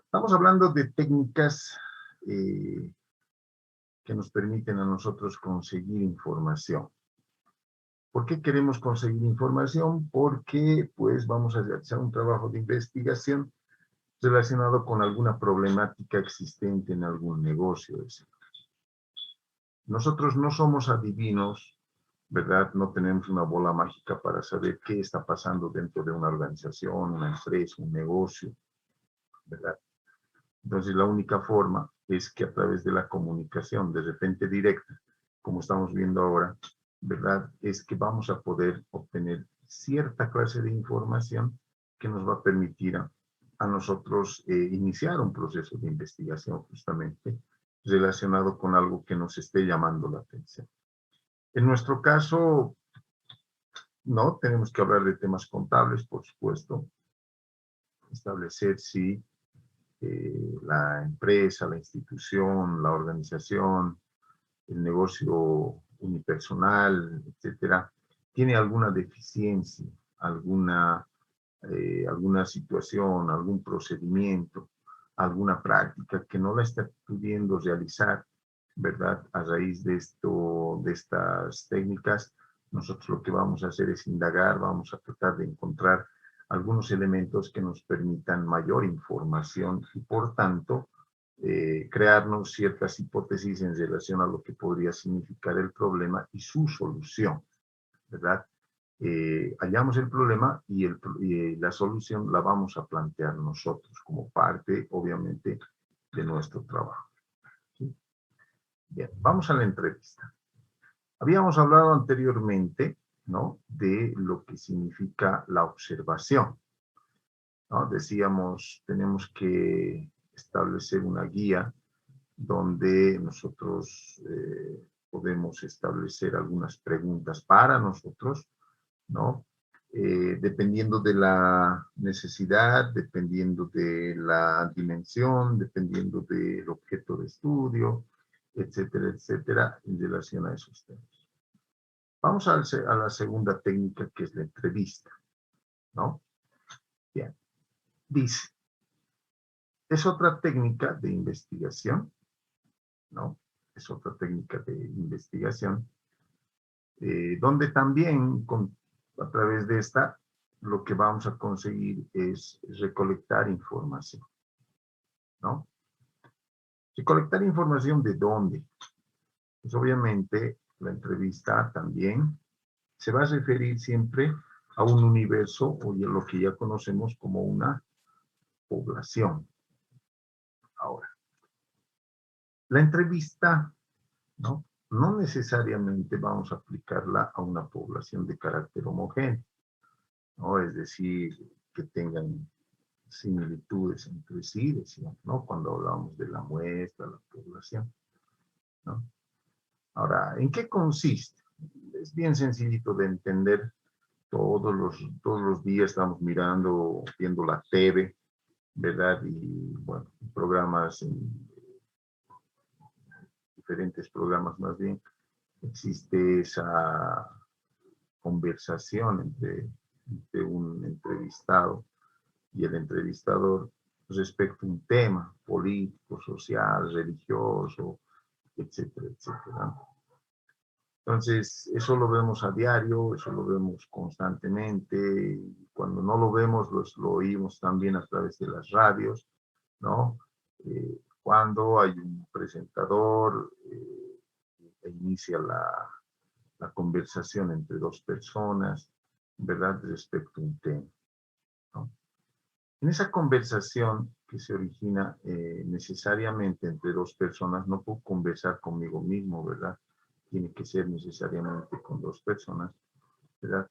Estamos hablando de técnicas que nos permiten a nosotros conseguir información. ¿Por qué queremos conseguir información? Porque pues vamos a realizar un trabajo de investigación relacionado con alguna problemática existente en algún negocio. Nosotros no somos adivinos, ¿verdad? No tenemos una bola mágica para saber qué está pasando dentro de una organización, una empresa, un negocio, ¿verdad? Entonces, la única forma es que a través de la comunicación, de repente directa, como estamos viendo ahora, ¿verdad? Es que vamos a poder obtener cierta clase de información que nos va a permitir a nosotros iniciar un proceso de investigación justamente relacionado con algo que nos esté llamando la atención. En nuestro caso, no, tenemos que hablar de temas contables, por supuesto, establecer si la empresa, la institución, la organización, el negocio unipersonal, etcétera, tiene alguna deficiencia, alguna situación, algún procedimiento, alguna práctica que no la está pudiendo realizar, ¿verdad? A raíz de esto, de estas técnicas, nosotros lo que vamos a hacer es indagar, vamos a tratar de encontrar algunos elementos que nos permitan mayor información y, por tanto, crearnos ciertas hipótesis en relación a lo que podría significar el problema y su solución, ¿verdad? Hallamos el problema y la solución la vamos a plantear nosotros como parte, obviamente, de nuestro trabajo. ¿Sí? Bien, vamos a la entrevista. Habíamos hablado anteriormente, ¿no?, de lo que significa la observación, ¿no? Decíamos, tenemos que establecer una guía donde nosotros podemos establecer algunas preguntas para nosotros, ¿no? Dependiendo de la necesidad, dependiendo de la dimensión, dependiendo del objeto de estudio, etcétera, etcétera, en relación a esos temas. Vamos a la segunda técnica, que es la entrevista, ¿no? Bien, dice, es otra técnica de investigación, ¿no? Es otra técnica de investigación, donde también a través de esta lo que vamos a conseguir es recolectar información, ¿no? ¿Recolectar información de dónde? Pues obviamente la entrevista también se va a referir siempre a un universo o a lo que ya conocemos como una población. Ahora, la entrevista, ¿no? No necesariamente vamos a aplicarla a una población de carácter homogéneo, ¿no? Es decir, que tengan similitudes entre sí, decíamos, ¿no? Cuando hablamos de la muestra, la población, ¿no? Ahora, ¿en qué consiste? Es bien sencillito de entender. Todos los días estamos mirando, viendo la TV, ¿verdad? Y, bueno, programas, diferentes programas más bien, existe esa conversación entre un entrevistado y el entrevistador respecto a un tema político, social, religioso, etcétera, etcétera. Entonces, eso lo vemos a diario, eso lo vemos constantemente. Y cuando no lo vemos, lo oímos también a través de las radios, ¿no? Cuando hay un presentador e inicia la conversación entre dos personas, ¿verdad? Respecto a un tema, ¿no? En esa conversación que se origina necesariamente entre dos personas, no puedo conversar conmigo mismo, ¿verdad? Tiene que ser necesariamente con dos personas, ¿verdad?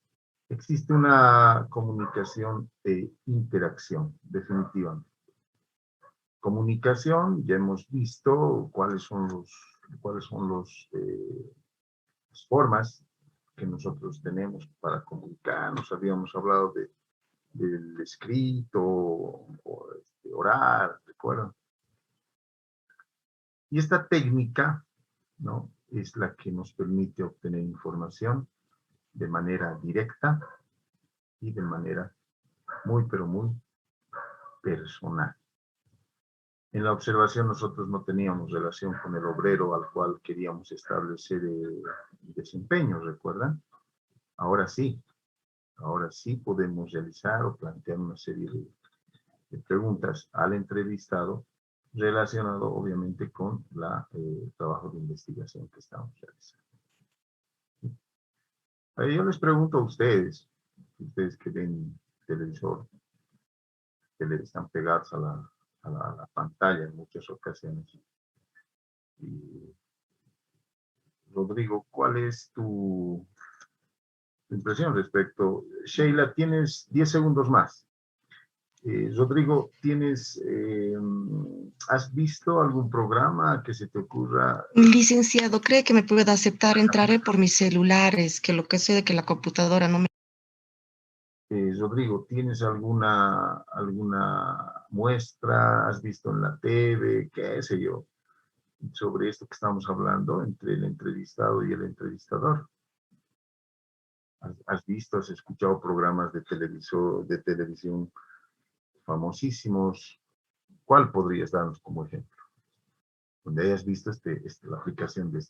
Existe una comunicación de interacción, definitivamente. Comunicación, ya hemos visto cuáles son las formas que nosotros tenemos para comunicarnos. Habíamos hablado del escrito, o orar, ¿recuerdan? Y esta técnica, ¿no?, es la que nos permite obtener información de manera directa y de manera muy, pero muy personal. En la observación nosotros no teníamos relación con el obrero al cual queríamos establecer desempeño, ¿recuerdan? Ahora sí podemos realizar o plantear una serie de preguntas al entrevistado relacionado obviamente con el trabajo de investigación que estamos realizando. Yo les pregunto a ustedes que ven televisor, que le están pegados a la pantalla en muchas ocasiones. Y, Rodrigo, ¿cuál es tu impresión respecto? Sheila, tienes 10 segundos más. Rodrigo, ¿has visto algún programa que se te ocurra? Licenciado, ¿cree que me pueda aceptar? Entraré por mis celulares, que lo que sé de que la computadora no me... Rodrigo, ¿tienes alguna muestra? ¿Has visto en la TV? ¿Qué sé yo? Sobre esto que estamos hablando entre el entrevistado y el entrevistador. ¿Has visto, has escuchado programas de televisión famosísimos? ¿Cuál podrías darnos como ejemplo? Donde hayas visto la aplicación de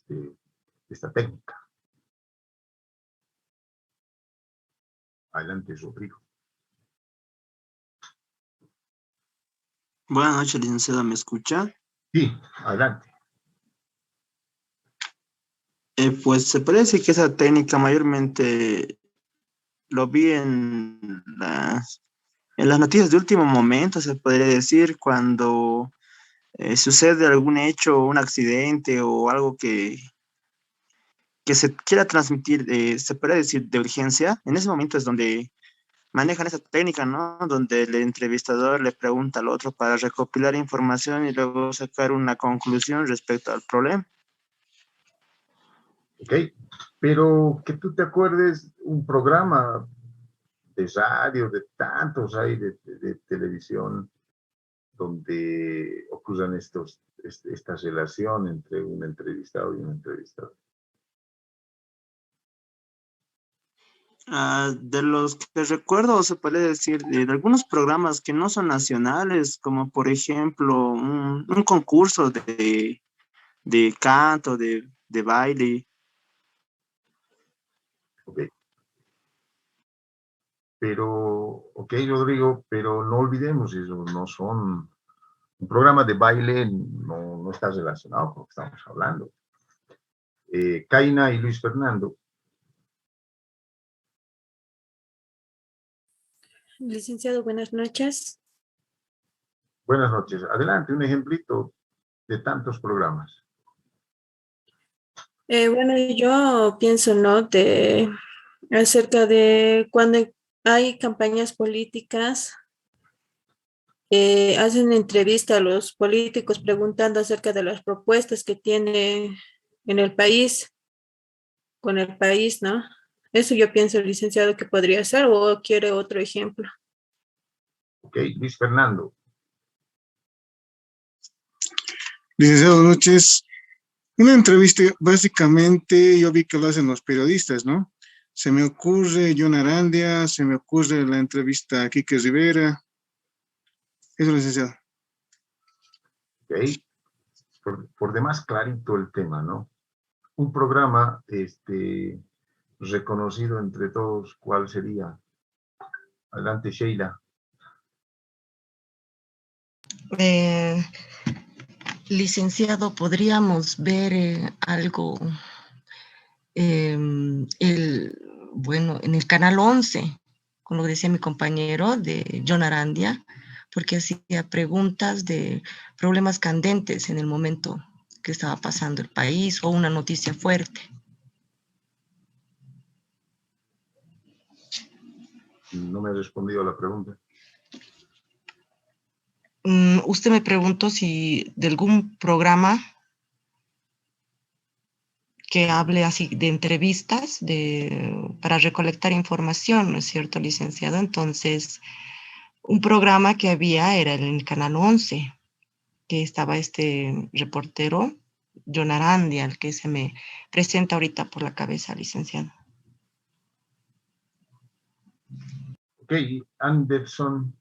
esta técnica. Adelante, Rodrigo. Buenas noches, licenciada, ¿me escucha? Sí, adelante. Pues se parece que esa técnica mayormente lo vi en las noticias de último momento, se podría decir, cuando sucede algún hecho, un accidente o algo que se quiera transmitir, se podría decir, de urgencia. En ese momento es donde manejan esa técnica, ¿no? Donde el entrevistador le pregunta al otro para recopilar información y luego sacar una conclusión respecto al problema. Ok, pero que tú te acuerdes un programa de radio, de tantos hay de televisión, donde ocurran esta relación entre un entrevistado y un entrevistado. De los que recuerdo, se puede decir, de algunos programas que no son nacionales, como por ejemplo un concurso de canto, de baile. Ok, ok, Rodrigo, pero no olvidemos eso, no son, un programa de baile no está relacionado con lo que estamos hablando. Kaina y Luis Fernando. Licenciado, buenas noches. Buenas noches. Adelante, un ejemplito de tantos programas. Bueno, yo pienso, ¿no? Acerca de cuando hay campañas políticas, hacen entrevista a los políticos preguntando acerca de las propuestas que tiene en el país, con el país, ¿no? Eso yo pienso, licenciado, que podría ser, o quiere otro ejemplo. Ok, Luis Fernando. Licenciado, buenas noches. Una entrevista, básicamente, yo vi que lo hacen los periodistas, ¿no? Se me ocurre John Arandia, se me ocurre la entrevista a Quique Rivera. Eso, licenciado. Ok, por demás clarito el tema, ¿no? Un programa reconocido entre todos, ¿cuál sería? Adelante, Sheila. Licenciado, podríamos ver algo, bueno, en el canal 11, como decía mi compañero de John Arandia, porque hacía preguntas de problemas candentes en el momento que estaba pasando el país o una noticia fuerte. No me ha respondido a la pregunta. Usted me preguntó si de algún programa que hable así de entrevistas para recolectar información, ¿no es cierto, licenciado? Entonces, un programa que había era en el Canal 11, que estaba este reportero, John Arandia, el que se me presenta ahorita por la cabeza, licenciado. Ok, Anderson.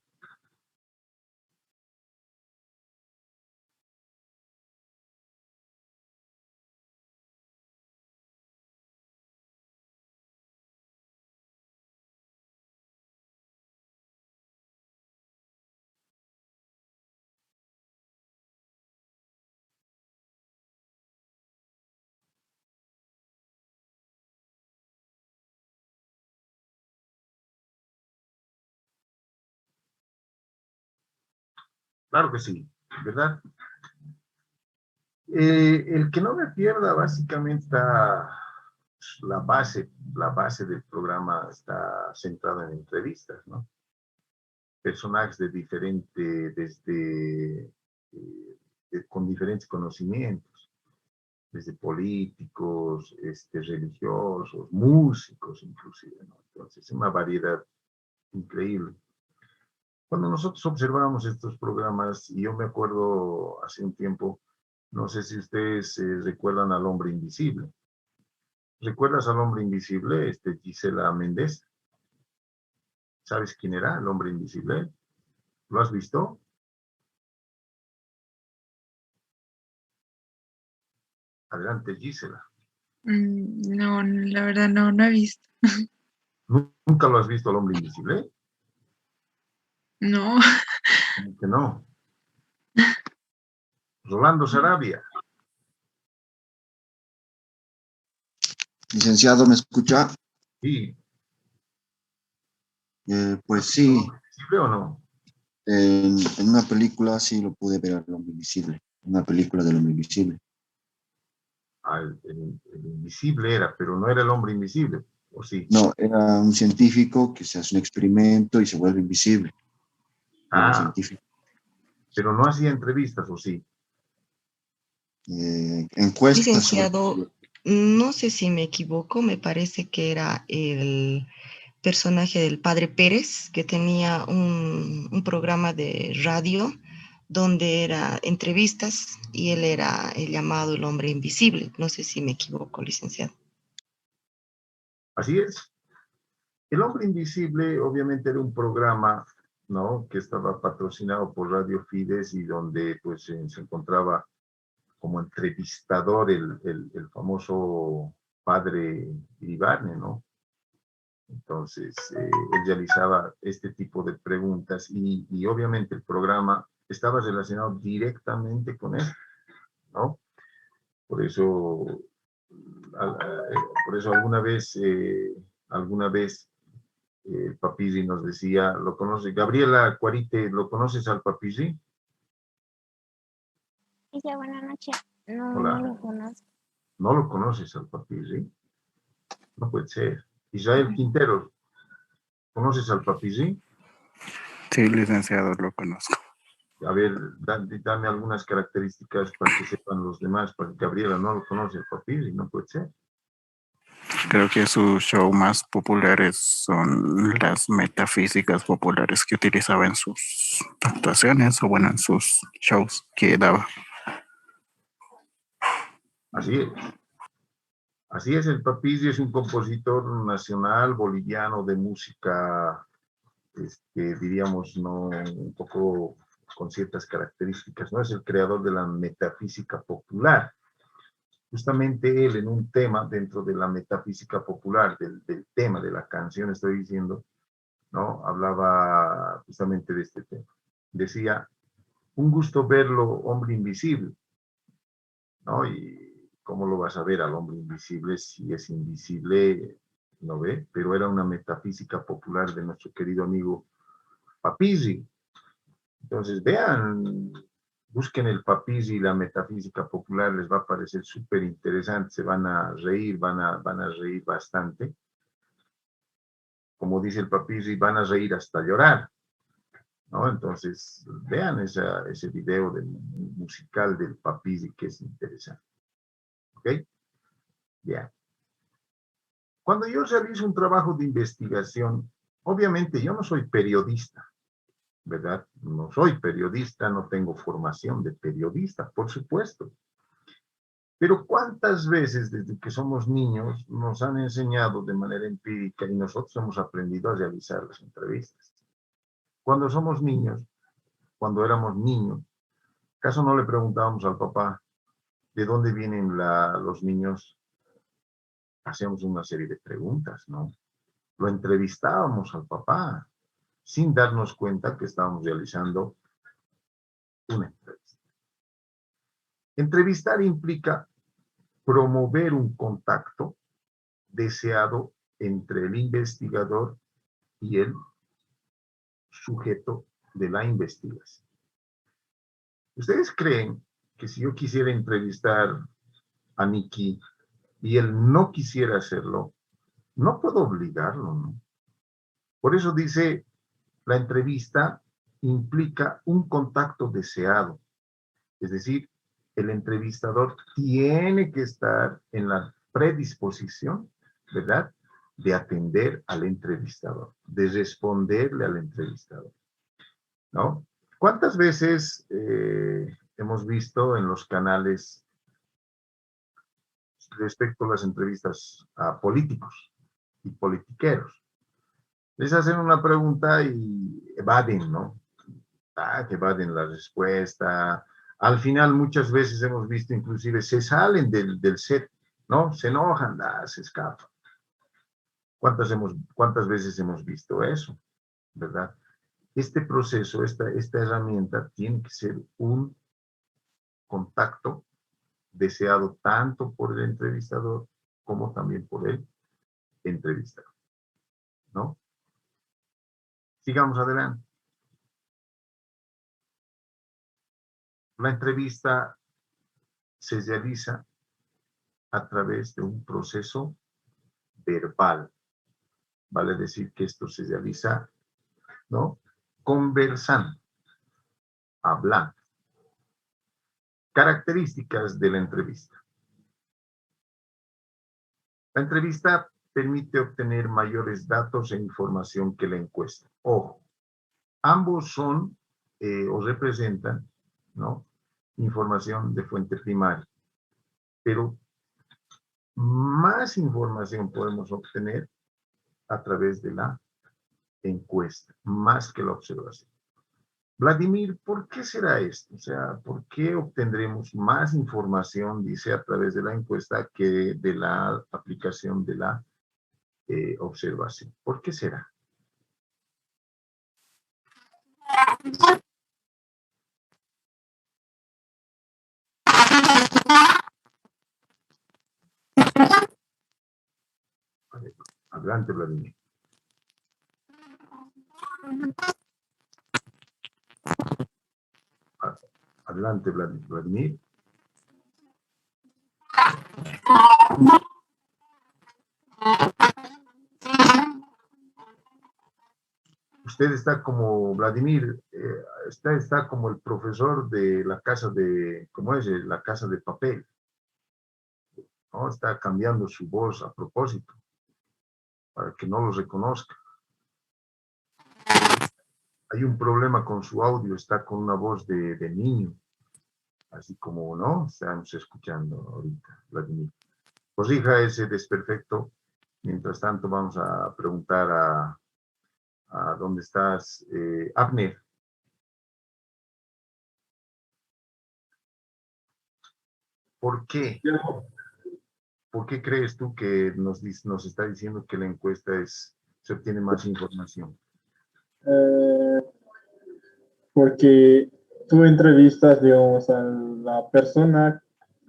Claro que sí, ¿verdad? El que no me pierda, básicamente está la base del programa está centrada en entrevistas, ¿no? Personajes de con diferentes conocimientos, desde políticos, religiosos, músicos inclusive, ¿no? Entonces, una variedad increíble. Cuando nosotros observamos estos programas, y yo me acuerdo hace un tiempo, no sé si ustedes recuerdan al Hombre Invisible. ¿Recuerdas al Hombre Invisible, Gisela Méndez? ¿Sabes quién era el Hombre Invisible? ¿Lo has visto? Adelante, Gisela. No, la verdad no he visto. ¿Nunca lo has visto al Hombre Invisible? No, ¿Cómo que no? Rolando Sarabia. Licenciado, ¿me escucha? Sí. Pues ¿El sí, Hombre Invisible o no? en una película sí lo pude ver al hombre invisible, una película del hombre invisible. Ah, el Invisible era, pero no era el Hombre Invisible, ¿o sí? No, era un científico que se hace un experimento y se vuelve invisible. Era un Ah, científico. pero no hacía entrevistas, ¿o sí? Encuestas sobre... Licenciado, no sé si me equivoco, me parece que era el personaje del padre Pérez, que tenía un programa de radio donde era entrevistas y él era el llamado el hombre invisible. No sé si me equivoco, licenciado. Así es. El Hombre Invisible obviamente era un programa, ¿no?, que estaba patrocinado por Radio Fides y donde pues se encontraba como entrevistador el famoso padre Iribarne, ¿no? Entonces, él realizaba este tipo de preguntas y obviamente el programa estaba relacionado directamente con él, ¿no? Por eso, por eso alguna vez el Papirri nos decía, ¿lo conoce? Gabriela Cuarite, ¿lo conoces al Papirri? Dice, buenas noches. No, Hola. no lo conozco. ¿No lo conoces al Papirri? No puede ser. Israel Quinteros, ¿conoces al Papirri? Sí, licenciado, lo conozco. A ver, dame algunas características para que sepan los demás, para que Gabriela no lo conoce el Papirri, no puede ser. Creo que sus shows más populares son las metafísicas populares que utilizaba en sus actuaciones o bueno, en sus shows que daba. Así es. Así es, el Papirri es un compositor nacional boliviano de música, diríamos, no, un poco con ciertas características, ¿no? Es el creador de la metafísica popular. Justamente él en un tema dentro de la metafísica popular, del tema de la canción, estoy diciendo, ¿no? Hablaba justamente de este tema. Decía, un gusto verlo, hombre invisible, ¿no? Y ¿cómo lo vas a ver al hombre invisible si es invisible? ¿No ve? Pero era una metafísica popular de nuestro querido amigo Papirri. Entonces, vean, busquen el Papirri y la metafísica popular, les va a parecer súper interesante, se van a reír, van a reír bastante. Como dice el Papirri, van a reír hasta llorar, ¿no? Entonces, vean ese video musical del Papirri que es interesante. ¿Ok? Bien. Cuando yo realizo un trabajo de investigación, obviamente yo no soy periodista, ¿verdad? No soy periodista, no tengo formación de periodista, por supuesto. Pero ¿cuántas veces desde que somos niños nos han enseñado de manera empírica y nosotros hemos aprendido a realizar las entrevistas? Cuando somos niños, cuando éramos niños, ¿acaso no le preguntábamos al papá de dónde vienen los niños? Hacíamos una serie de preguntas, ¿no? Lo entrevistábamos al papá sin darnos cuenta que estábamos realizando una entrevista. Entrevistar implica promover un contacto deseado entre el investigador y el sujeto de la investigación. ¿Ustedes creen que si yo quisiera entrevistar a Nicky y él no quisiera hacerlo, no puedo obligarlo, ¿no? Por eso dice, la entrevista implica un contacto deseado. Es decir, el entrevistador tiene que estar en la predisposición, ¿verdad?, de atender al entrevistador, de responderle al entrevistador, ¿no? ¿Cuántas veces hemos visto en los canales respecto a las entrevistas a políticos y politiqueros? Les hacen una pregunta y evaden, ¿no? Que evaden la respuesta. Al final, muchas veces hemos visto, inclusive, se salen del set, ¿no? Se enojan, se escapan. ¿Cuántas veces hemos visto eso? ¿Verdad? Este proceso, esta herramienta tiene que ser un contacto deseado tanto por el entrevistador como también por el entrevistado, ¿no? Sigamos adelante. La entrevista se realiza a través de un proceso verbal. Vale decir que esto se realiza, ¿no?, conversando, hablando. Características de la entrevista. La entrevista permite obtener mayores datos e información que la encuesta. Ojo, ambos son o representan, ¿no?, información de fuente primaria, pero más información podemos obtener a través de la encuesta, más que la observación. Vladimir, ¿por qué será esto? O sea, ¿por qué obtendremos más información, dice, a través de la encuesta que de la aplicación de la observación? ¿Por qué será? Adelante, Vladimir. Adelante, Vladimir. Usted está como, Vladimir, está como el profesor de la casa de, ¿cómo es? La casa de papel, ¿no? Está cambiando su voz a propósito, para que no lo reconozca. Hay un problema con su audio, está con una voz de niño, así como, ¿no? Estamos escuchando ahorita, Vladimir. Corrija ese desperfecto. Mientras tanto, vamos a preguntar a dónde estás, Abner. ¿Por qué? ¿Por qué crees tú que nos está diciendo que la encuesta se obtiene más información? Porque tú entrevistas, digamos, a la persona,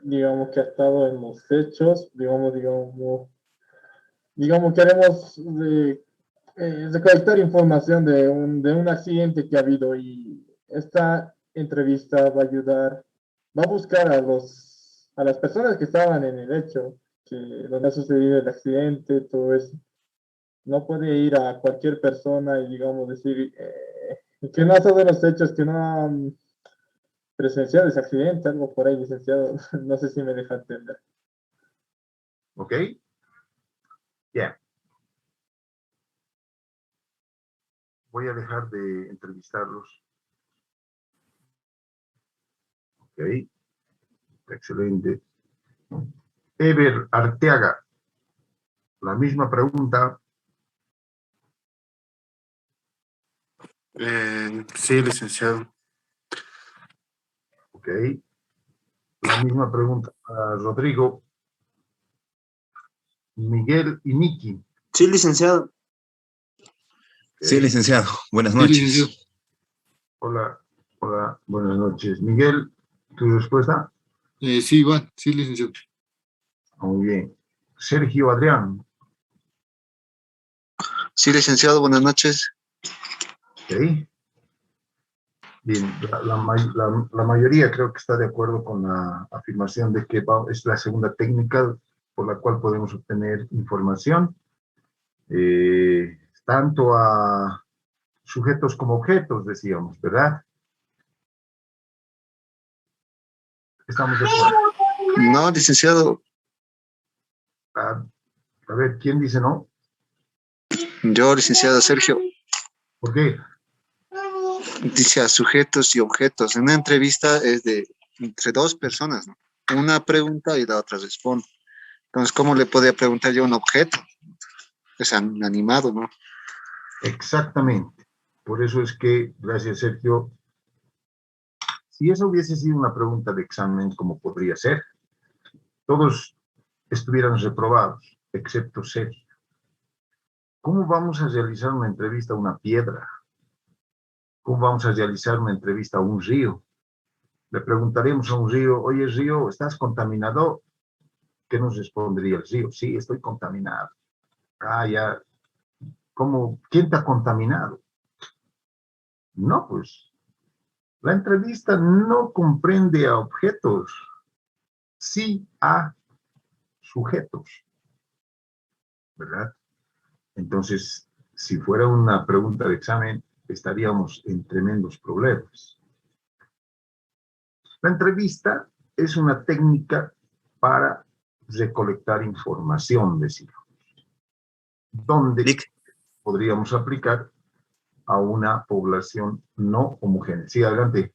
digamos, que ha estado en los hechos, digamos, queremos recolectar información de un accidente que ha habido, y esta entrevista va a ayudar, va a buscar a las personas que estaban en el hecho, donde ha sucedido el accidente, todo eso. No puede ir a cualquier persona y, digamos, decir que no ha estado en los hechos, que no ha presenciado ese accidente, algo por ahí, licenciado. No sé si me deja entender. ¿Ok? Bien. Voy a dejar de entrevistarlos. Ok. Excelente. Ever Arteaga. La misma pregunta. Sí, licenciado. Ok. La misma pregunta a Rodrigo, Miguel y Nicky. Sí, licenciado. Okay. Sí, licenciado. Buenas noches. Sí, hola, buenas noches. Miguel, ¿tu respuesta? Sí, igual, sí, licenciado. Muy bien. Sergio Adrián. Sí, licenciado, buenas noches. Ok. Bien, la mayoría creo que está de acuerdo con la afirmación de que es la segunda técnica por la cual podemos obtener información, tanto a sujetos como objetos, decíamos, ¿verdad? ¿Estamos de acuerdo? No, licenciado, A ver, ¿quién dice no? yo, licenciado Sergio, ¿Por qué? dice a sujetos y objetos. En una entrevista es de entre dos personas, ¿no? Una pregunta y la otra responde. Entonces, ¿cómo le podría preguntar yo a un objeto? Es animado, ¿no? Exactamente. Por eso es que, gracias Sergio, si eso hubiese sido una pregunta de examen, como podría ser, todos estuvieran reprobados, excepto Sergio. ¿Cómo vamos a realizar una entrevista a una piedra? ¿Cómo vamos a realizar una entrevista a un río? Le preguntaremos a un río, oye río, ¿estás contaminado? ¿Qué nos respondería el río? Sí, estoy contaminado. Ah, ya. ¿Cómo? ¿Quién te ha contaminado? No, pues, la entrevista no comprende a objetos, sí a sujetos, ¿verdad? Entonces, si fuera una pregunta de examen, estaríamos en tremendos problemas. La entrevista es una técnica para recolectar información, decimos, donde podríamos aplicar a una población no homogénea. Sí, adelante.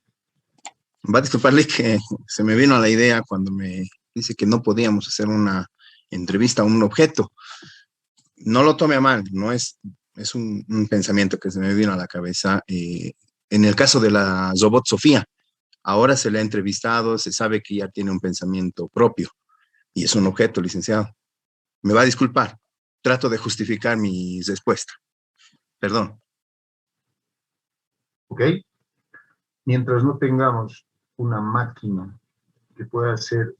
Va a disculparle que se me vino a la idea cuando me dice que no podíamos hacer una entrevista a un objeto. No lo tome a mal, no es un pensamiento que se me vino a la cabeza. En el caso de la robot Sofía, ahora se le ha entrevistado, se sabe que ya tiene un pensamiento propio y es un objeto, licenciado. Me va a disculpar, trato de justificar mi respuesta. Perdón. ¿Ok? Mientras no tengamos una máquina que pueda ser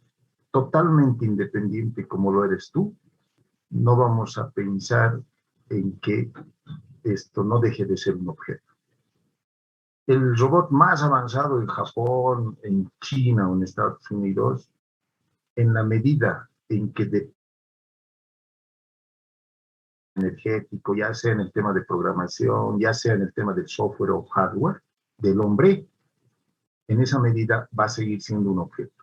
totalmente independiente como lo eres tú, no vamos a pensar en que esto no deje de ser un objeto. El robot más avanzado en Japón, en China o en Estados Unidos, en la medida en que de energético, ya sea en el tema de programación, ya sea en el tema del software o hardware del hombre, en esa medida va a seguir siendo un objeto.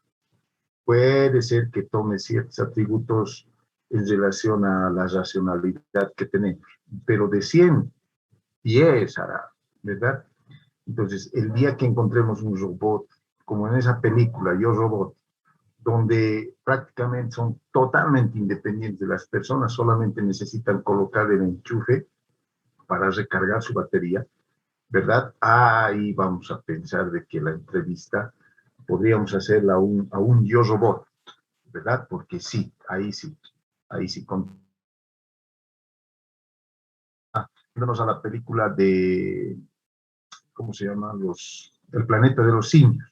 Puede ser que tome ciertos atributos en relación a la racionalidad que tenemos, pero de 100, 10 hará, ¿verdad? Entonces, el día que encontremos un robot, como en esa película, Yo Robot, donde prácticamente son totalmente independientes de las personas, solamente necesitan colocar el enchufe para recargar su batería, ¿verdad? Ahí vamos a pensar de que la entrevista podríamos hacerla a un Yo Robot, ¿verdad? Porque sí, ahí sí. Yéndonos a la película de, ¿cómo se llama? El planeta de los simios,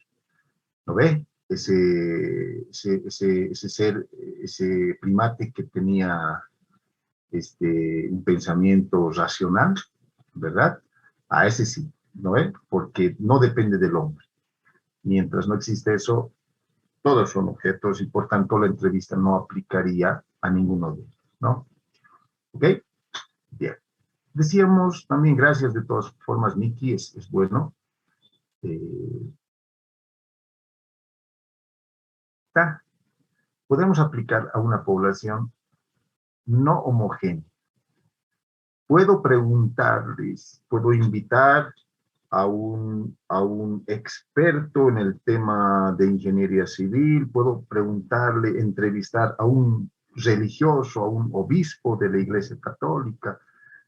¿no ve? Ese ser, ese primate que tenía un pensamiento racional, ¿verdad? A ese sí, ¿no ve? Porque no depende del hombre. Mientras no existe eso, todos son objetos y por tanto la entrevista no aplicaría a ninguno de ellos, ¿no? ¿Ok? Bien. Decíamos también, gracias de todas formas, Miki, es bueno. Podemos aplicar a una población no homogénea. Puedo preguntarles, puedo invitar a un experto en el tema de ingeniería civil, puedo preguntarle, entrevistar a un religioso, a un obispo de la Iglesia Católica,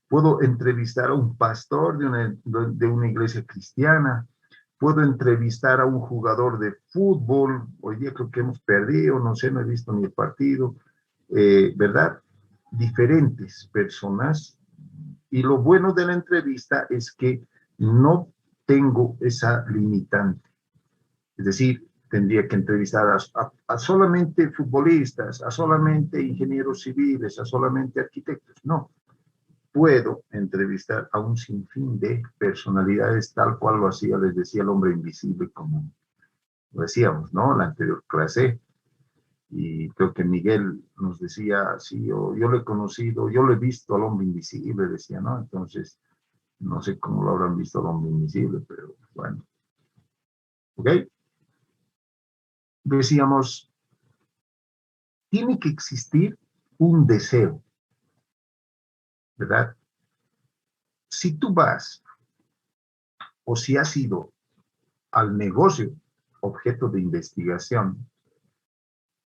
puedo entrevistar a un pastor de una iglesia cristiana, puedo entrevistar a un jugador de fútbol, hoy día creo que hemos perdido, no sé, no he visto ni el partido, ¿verdad? Diferentes personas. Y lo bueno de la entrevista es que no tengo esa limitante. Es decir, tendría que entrevistar a solamente futbolistas, a solamente ingenieros civiles, a solamente arquitectos. No. puedo entrevistar a un sinfín de personalidades tal cual lo hacía, les decía, el hombre invisible, como lo decíamos, ¿no? La anterior clase. Y creo que Miguel nos decía, sí, yo lo he conocido, yo lo he visto al hombre invisible, decía, ¿no? Entonces, no sé cómo lo habrán visto al hombre invisible, pero bueno. ¿Ok? Decíamos, tiene que existir un deseo, ¿verdad? Si tú vas, o si has ido al negocio objeto de investigación,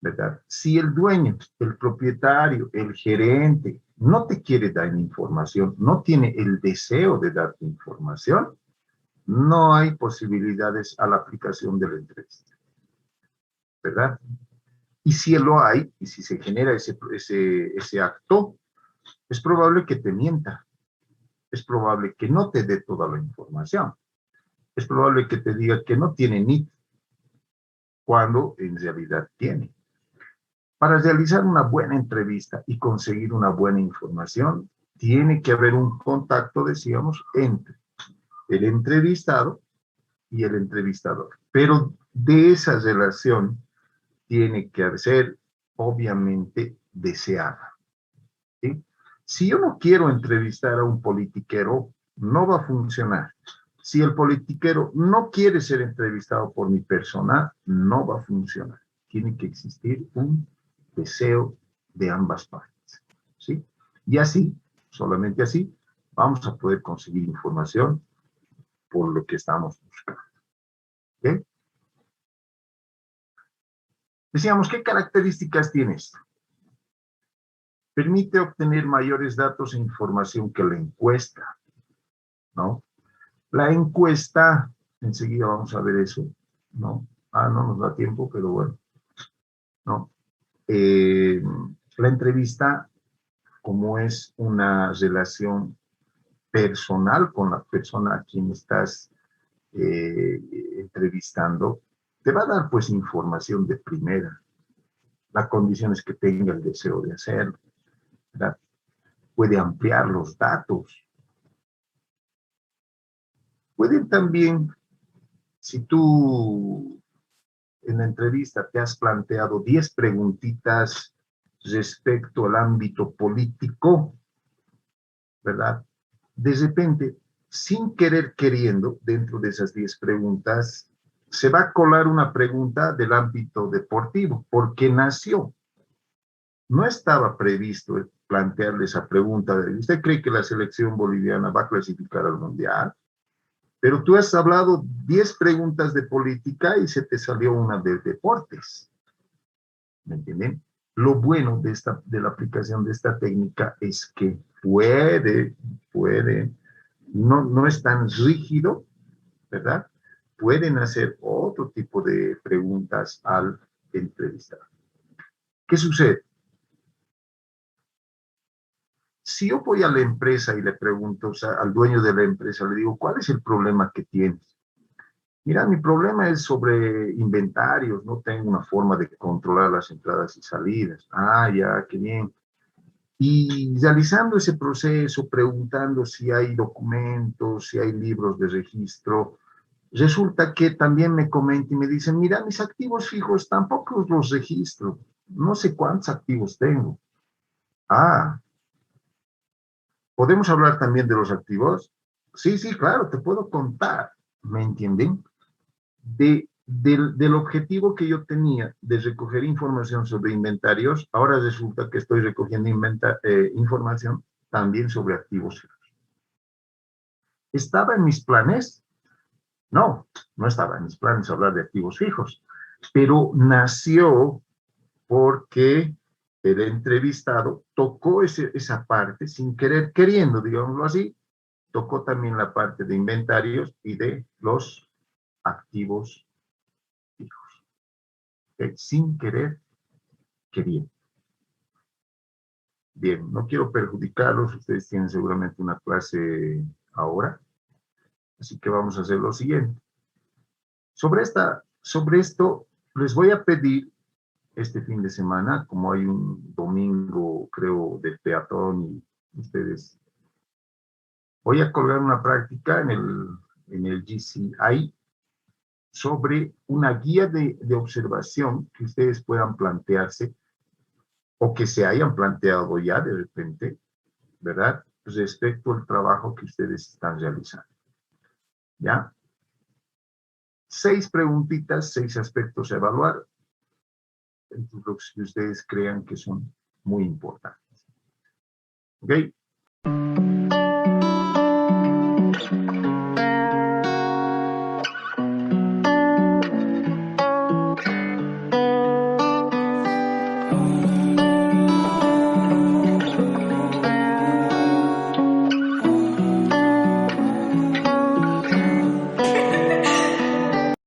¿verdad? Si el dueño, el propietario, el gerente no te quiere dar información, no tiene el deseo de darte información, no hay posibilidades a la aplicación de la entrevista, ¿verdad? Y si lo hay, y si se genera ese acto, es probable que te mienta, es probable que no te dé toda la información, es probable que te diga que no tiene ni cuando en realidad tiene. Para realizar una buena entrevista y conseguir una buena información, tiene que haber un contacto, decíamos, entre el entrevistado y el entrevistador. Pero de esa relación tiene que ser, obviamente, deseada, ¿sí? Si yo no quiero entrevistar a un politiquero, no va a funcionar. Si el politiquero no quiere ser entrevistado por mi persona, no va a funcionar. Tiene que existir un deseo de ambas partes, ¿sí? Y así, solamente así, vamos a poder conseguir información por lo que estamos buscando. ¿Ok? Decíamos, ¿qué características tiene esto? Permite obtener mayores datos e información que la encuesta, ¿no? La encuesta, enseguida vamos a ver eso, ¿no? No nos da tiempo, pero bueno, ¿no? La entrevista, como es una relación personal con la persona a quien estás entrevistando, te va a dar pues información de primera. La condición es que tenga el deseo de hacerlo, ¿verdad? Puede ampliar los datos. Pueden también, si tú en la entrevista te has planteado 10 preguntitas respecto al ámbito político, ¿verdad? De repente, sin querer queriendo, dentro de esas 10 preguntas, se va a colar una pregunta del ámbito deportivo, porque nació. No estaba previsto plantearle esa pregunta de, ¿usted cree que la selección boliviana va a clasificar al Mundial? Pero tú has hablado 10 preguntas de política y se te salió una de deportes. ¿Me entienden? Lo bueno de la aplicación de esta técnica es que puede, no es tan rígido, ¿verdad? Pueden hacer otro tipo de preguntas al entrevistado. ¿Qué sucede? Si yo voy a la empresa y le pregunto, o sea, al dueño de la empresa, le digo, ¿cuál es el problema que tienes? Mira, mi problema es sobre inventarios, no tengo una forma de controlar las entradas y salidas. Ah, ya, qué bien. Y realizando ese proceso, preguntando si hay documentos, si hay libros de registro, resulta que también me comenta y me dicen, mira, mis activos fijos tampoco los registro, no sé cuántos activos tengo. Ah, ¿podemos hablar también de los activos? Sí, sí, claro, te puedo contar, ¿me entienden? Del objetivo que yo tenía de recoger información sobre inventarios, ahora resulta que estoy recogiendo información también sobre activos fijos. ¿Estaba en mis planes? No, no estaba en mis planes hablar de activos fijos, pero nació porque el entrevistado tocó esa parte sin querer queriendo, digámoslo así, tocó también la parte de inventarios y de los activos fijos. Sin querer queriendo. Bien, no quiero perjudicarlos, ustedes tienen seguramente una clase ahora, así que vamos a hacer lo siguiente. Sobre esto, les voy a pedir este fin de semana, como hay un domingo, creo, de peatón y ustedes Voy a colgar una práctica en el GCI sobre una guía de observación que ustedes puedan plantearse o que se hayan planteado ya de repente, ¿verdad? Respecto al trabajo que ustedes están realizando. ¿Ya? 6 preguntitas, 6 aspectos a evaluar, entre los que ustedes crean que son muy importantes. ¿Ok?